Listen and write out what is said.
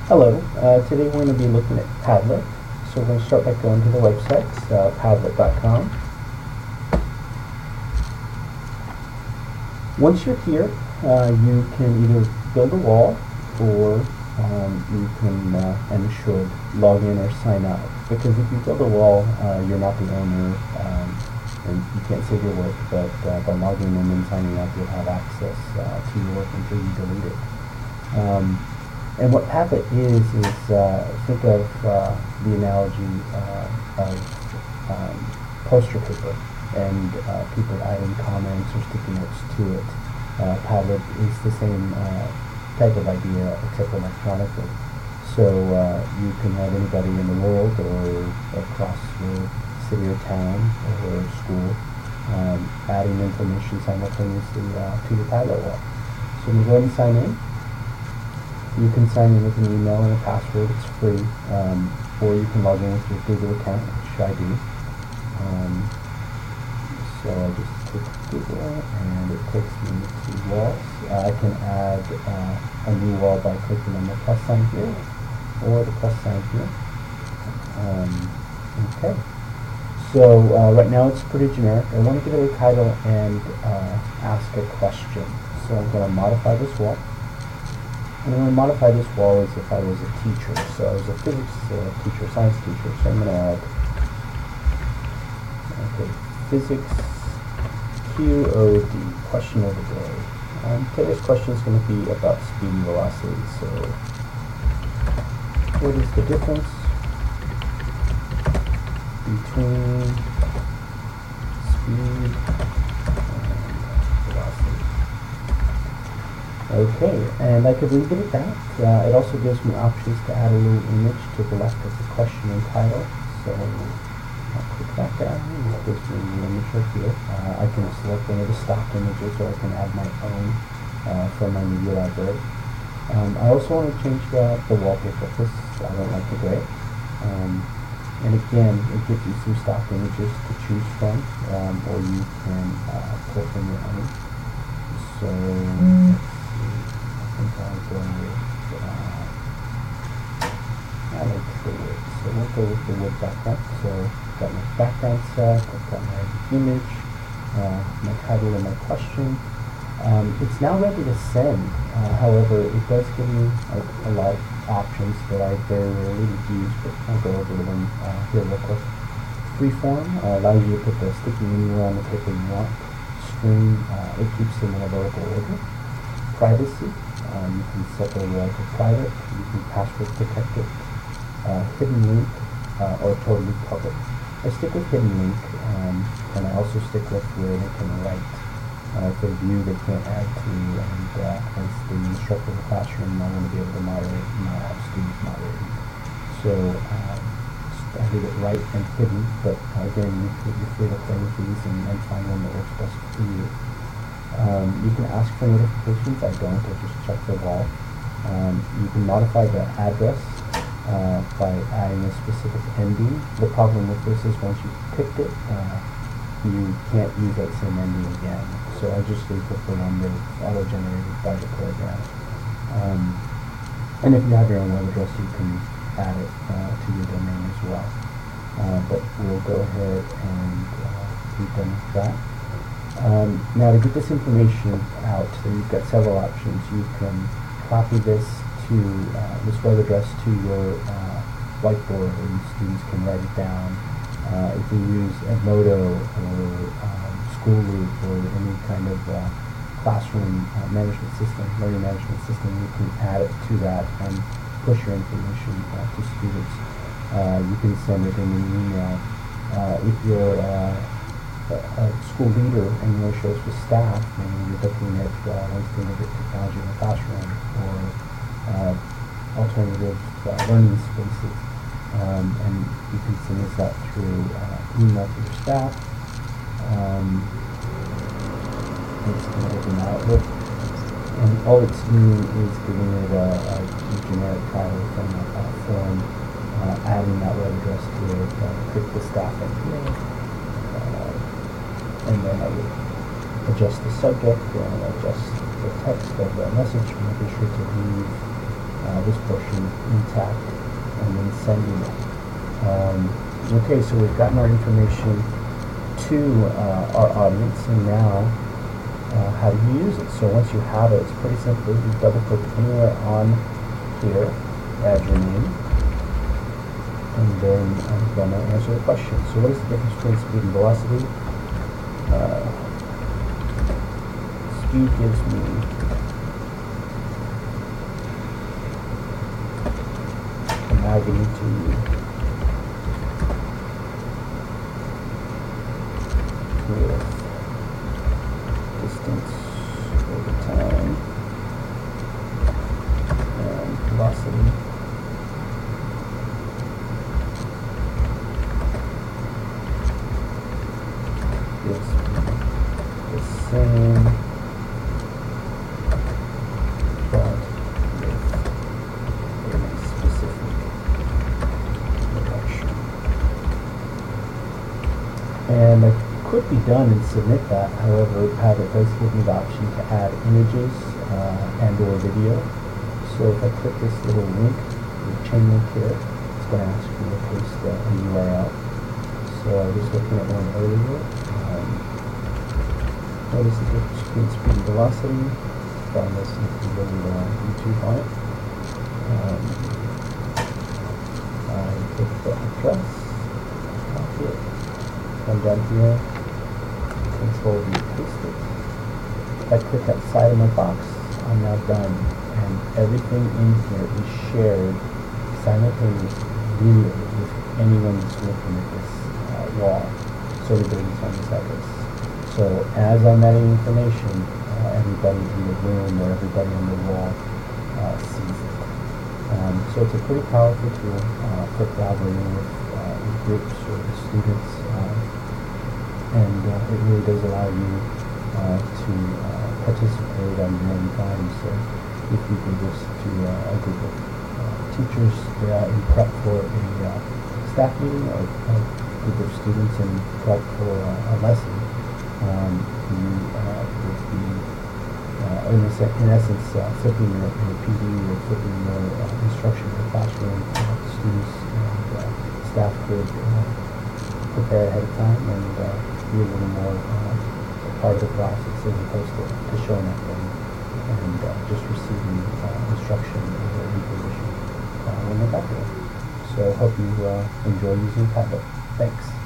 Hello, today we're going to be looking at Padlet. So we're going to start by going to the website, padlet.com. Once you're here, you can either build a wall or you can and should log in or sign up. Because if you build a wall, you're not the owner and you can't save your work, but by logging in and signing up, you'll have access to your work until you delete it. And what Padlet is think of the analogy of poster paper and people adding comments or sticky notes to it. Padlet is the same type of idea except electronically. So you can have anybody in the world or across your city or town or school adding information simultaneously to your Padlet wall. So you go ahead and sign in. You can sign in with an email and a password. It's free. Or you can log in with your Google account, which I do. So I just click Google and it takes me to walls. I can add a new wall by clicking on the plus sign here or the plus sign here. Okay. So right now it's pretty generic. I want to give it a title and ask a question. So I'm going to modify this wall. And I'm going to modify this wall as if I was a teacher. So I was a physics teacher, science teacher. So I'm going to add, physics QOD, question of the day. Today's question is going to be about speed and velocity. So what is the difference between speed and velocity? Okay, and I could leave it at that. It also gives me options to add a little image to the left of the question and title. So I'll click that down, and it gives me an image right here. I can select one of the stock images, or I can add my own from my media library. I also want to change the wallpaper. I don't like the gray. And again, it gives you some stock images to choose from, or you can pull from your own. So I think I'll go with, I like the wood, so we'll go with the wood background. So I've got my background set, I've got my image, my title and my question. It's now ready to send. However, it does give me a lot of options that I very rarely use, but I'll go over them here real quick. Freeform allows you to put the sticky anywhere on the paper you want. String, it keeps them in a vertical order. Privacy, you can set the URL to private, you can password protect it. Hidden link, or totally public. I stick with hidden link, and I also stick with where they can write. For view they can't add to, and as the instructor in the classroom, I want to be able to moderate and not have students moderating. So I did it right and hidden, but again, you're free to play with these and find one that works best for you. You can ask for notifications. I don't. I just check the wall. You can modify the address by adding a specific ending. The problem with this is once you've picked it, you can't use that same ending again. So I just leave with the one that's auto-generated by the program. And if you have your own web address, you can add it to your domain as well. But we'll go ahead and be done with that. Now to get this information out, so you've got several options. You can copy this to this web address to your whiteboard, and students can write it down. If you use Edmodo or School Loop or any kind of classroom management system, learning management system, you can add it to that and push your information to students. You can send it in an email. If you're a school leader and you want to share this with staff, and you're looking at ways to integrate technology in the classroom or alternative learning spaces, and you can send this out through email to your staff. It's going to open Outlook, and all it's doing is giving it a generic title from a form, adding that web address to it, click the staff in here, and then I would adjust the subject and adjust the text of the message, making sure to leave this portion intact, and then sending it. Okay, so we've gotten our information to our audience, and now how do you use it? So once you have it, it's pretty simple. You double click anywhere on here, add your name, and then I'm going to answer the question. So what is the difference between speed and velocity? Speed gives me the magnitude with distance over time, and velocity gives me the same, but with a specific direction. And I could be done and submit that. However, Padlet does give me the option to add images and or video. So if I click this little link, the chain link here, it's going to ask me to paste a URL. So I was looking at one earlier. Notice the difference between speed and velocity. Found this in the little YouTube on it. I take the address, copy it, come down here, Control V, paste it. If I click outside of my box, I'm now done, and everything in here is shared simultaneously, immediately with anyone that's looking at this wall, so everybody's on this address. So as I'm adding information, everybody in the room or everybody on the wall sees it. So it's a pretty powerful tool for collaborating with groups or with students, and it really does allow you to participate on your own time. So if you can just to a group of teachers in prep for a staff meeting, or a group of students in prep for a lesson, you would be in essence flipping your PD or flipping your instruction in the classroom. Students and staff could prepare ahead of time and be a little more part of the process, as opposed to showing up and just receiving instruction or information when they're back there. So I hope you enjoy using Padlet. Thanks.